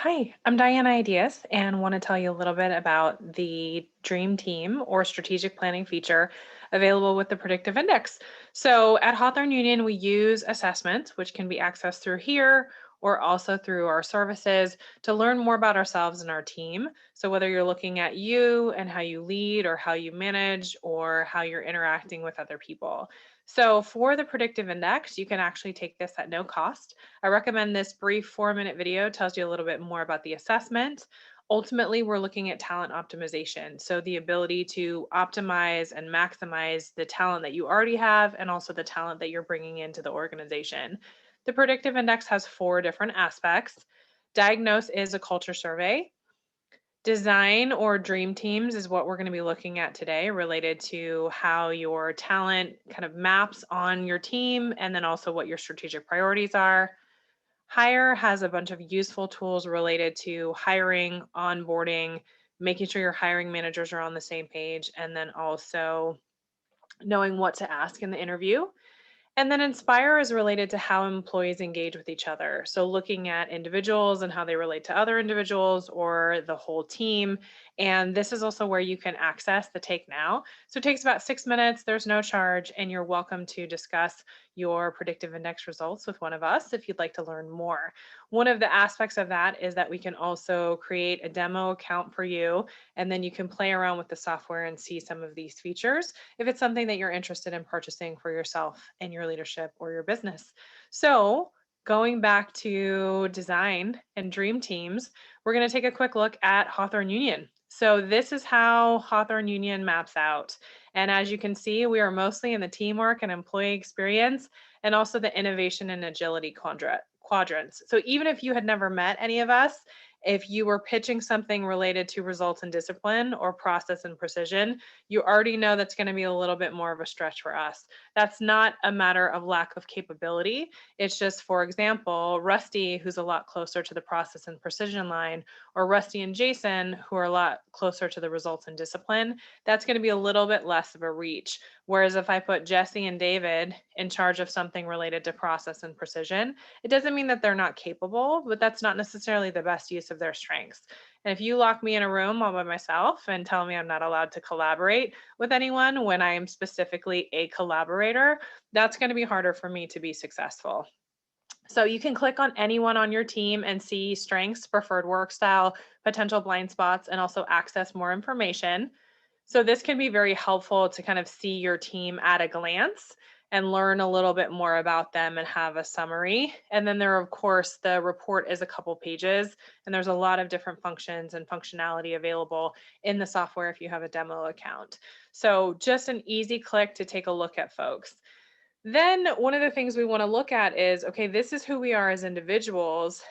Hi, I'm Diana Ideus and want to tell you a little bit about the Dream Team or strategic planning feature available with the Predictive Index. So at Hawthorne Union, we use assessments, which can be accessed through here or also through our services to learn more about ourselves and our team. So whether you're looking at you and how you lead or how you manage or how you're interacting with other people. So for the Predictive Index, you can actually take this at no cost. I recommend this brief 4-minute video tells you a little bit more about the assessment. Ultimately, we're looking at talent optimization. So the ability to optimize and maximize the talent that you already have and also the talent that you're bringing into the organization. The predictive index has 4 different aspects. Diagnose is a culture survey. Design or dream teams is what we're going to be looking at today, related to how your talent kind of maps on your team and then also what your strategic priorities are. Hire has a bunch of useful tools related to hiring, onboarding, making sure your hiring managers are on the same page, and then also knowing what to ask in the interview. And then Inspire is related to how employees engage with each other. So looking at individuals and how they relate to other individuals or the whole team. And this is also where you can access the Take Now. So it takes about 6 minutes, there's no charge, and you're welcome to discuss your predictive index results with one of us if you'd like to learn more. One of the aspects of that is that we can also create a demo account for you, and then you can play around with the software and see some of these features if it's something that you're interested in purchasing for yourself and your leadership or your business. So, going back to design and dream teams, we're going to take a quick look at Hawthorne Union. So, this is how Hawthorne Union maps out. And as you can see, we are mostly in the teamwork and employee experience and also the innovation and agility quadrants. So, even if you had never met any of us, if you were pitching something related to results and discipline or process and precision, you already know that's going to be a little bit more of a stretch for us. That's not a matter of lack of capability. It's just, for example, Rusty, who's a lot closer to the process and precision line, or Rusty and Jason, who are a lot closer to the results and discipline, that's going to be a little bit less of a reach. Whereas if I put Jesse and David in charge of something related to process and precision, it doesn't mean that they're not capable, but that's not necessarily the best use of their strengths. And if you lock me in a room all by myself and tell me I'm not allowed to collaborate with anyone when I am specifically a collaborator, that's going to be harder for me to be successful. So you can click on anyone on your team and see strengths, preferred work style, potential blind spots, and also access more information. So this can be very helpful to kind of see your team at a glance and learn a little bit more about them and have a summary. And then there, of course, the report is a couple pages, and there's a lot of different functions and functionality available in the software if you have a demo account. So just an easy click to take a look at folks. Then one of the things we want to look at is, okay, this is who we are as individuals.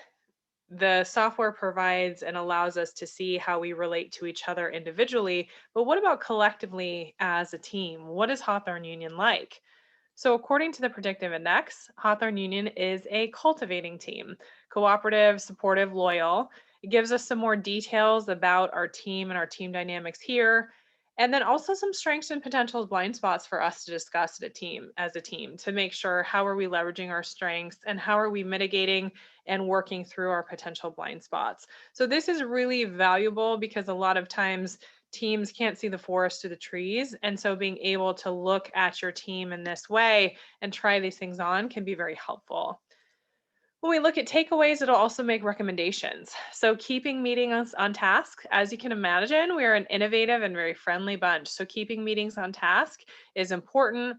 The software provides and allows us to see how we relate to each other individually, but what about collectively as a team? What is Hawthorne Union like? So, according to the Predictive Index, Hawthorne Union is a cultivating team, cooperative, supportive, loyal. It gives us some more details about our team and our team dynamics here. And then also some strengths and potential blind spots for us to discuss as a team to make sure how are we leveraging our strengths and how are we mitigating and working through our potential blind spots. So this is really valuable because a lot of times teams can't see the forest to the trees. And so being able to look at your team in this way and try these things on can be very helpful. When we look at takeaways, it'll also make recommendations. So keeping meetings on task, as you can imagine, we are an innovative and very friendly bunch. So keeping meetings on task is important.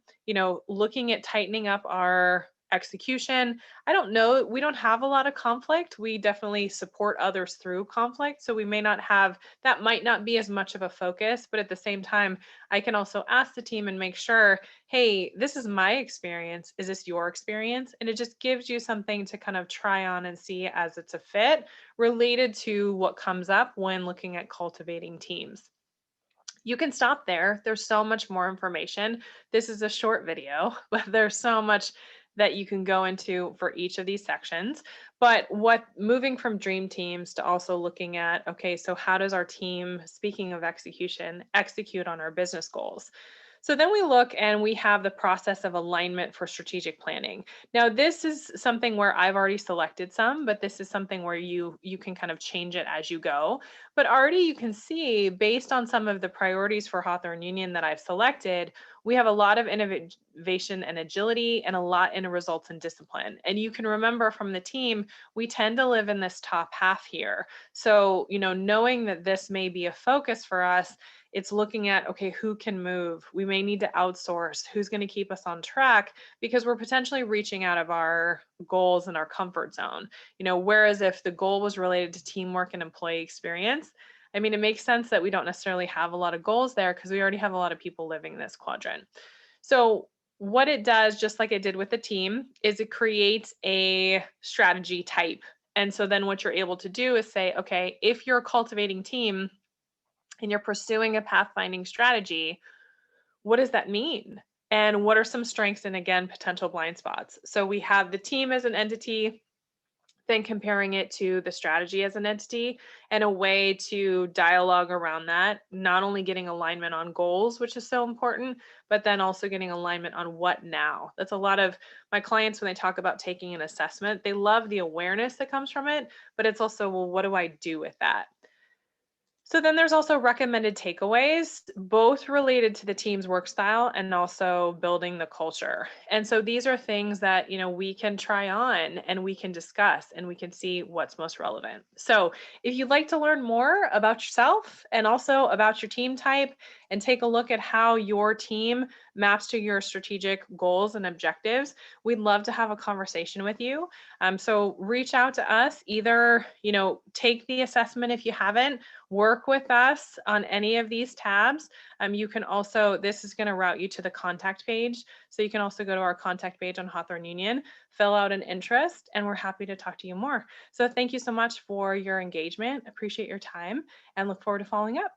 Looking at tightening up our execution. I don't know, we don't have a lot of conflict. We definitely support others through conflict. So we may not have, that might not be as much of a focus, but at the same time, I can also ask the team and make sure, hey, this is my experience. Is this your experience? And it just gives you something to kind of try on and see as it's a fit related to what comes up when looking at cultivating teams. You can stop there. There's so much more information. This is a short video, but there's so much that you can go into for each of these sections. But what moving from dream teams to also looking at, okay, so how does our team, speaking of execution, execute on our business goals? So then we look and we have the process of alignment for strategic planning. Now, this is something where I've already selected some, but this is something where you can kind of change it as you go. But already you can see based on some of the priorities for Hawthorne Union that I've selected, we have a lot of innovation and agility and a lot in results and discipline. And you can remember from the team, we tend to live in this top half here. So, knowing that this may be a focus for us, it's looking at, okay, who can move? We may need to outsource. Who's going to keep us on track? Because we're potentially reaching out of our goals and our comfort zone. Whereas if the goal was related to teamwork and employee experience, I mean, it makes sense that we don't necessarily have a lot of goals there because we already have a lot of people living this quadrant. So what it does, just like it did with the team, is it creates a strategy type. And so then what you're able to do is say, okay, if you're a cultivating team, and you're pursuing a pathfinding strategy, what does that mean? And what are some strengths and, again, potential blind spots? So we have the team as an entity, then comparing it to the strategy as an entity, and a way to dialogue around that, not only getting alignment on goals, which is so important, but then also getting alignment on what now. That's a lot of my clients when they talk about taking an assessment, they love the awareness that comes from it, but it's also, well, what do I do with that? So then there's also recommended takeaways, both related to the team's work style and also building the culture. And so these are things that, we can try on and we can discuss and we can see what's most relevant. So if you'd like to learn more about yourself and also about your team type and take a look at how your team maps to your strategic goals and objectives, we'd love to have a conversation with you. So reach out to us, either, take the assessment if you haven't, work with us on any of these tabs. You can also, this is going to route you to the contact page. So you can also go to our contact page on Hawthorne Union, fill out an interest, and we're happy to talk to you more. So thank you so much for your engagement. Appreciate your time and look forward to following up.